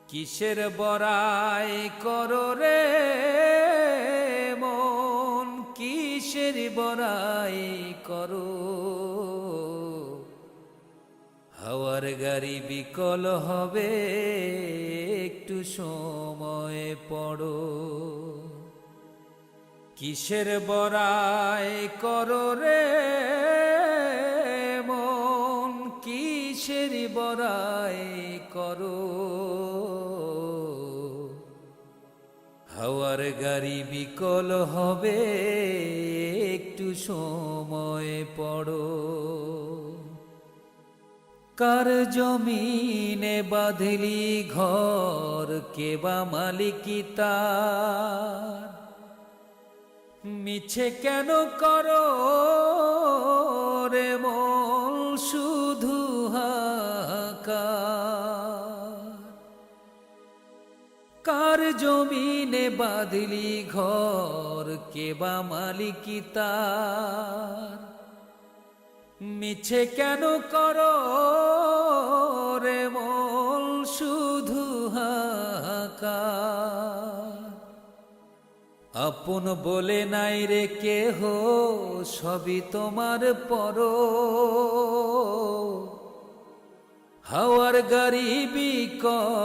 কিসের বড়াই করো রে মন, কিসের বড়াই করো। হাওয়ার গাড়ি বিকল হবে, একটু সময় পড়ো। কিসের বড়াই করো রে মন, কিসের বড়াই করো। হাওয়ার গাড়ি বিকল হবে, একটু সময় পড়ো। কার জমিনে বাঁধলি ঘর, কে বা মালিকি তার। মিছে কেন করো রে মন শুধু হাহাকার। কার জমিনে বাঁধলি ঘর, কে বা মালিকি তার। মিছে কেন করো রে মন শুধু হাহাকার। আপন বলে নাই রে কেহ, সবই তোমার পর। হাওয়ার গাড়ি বিকল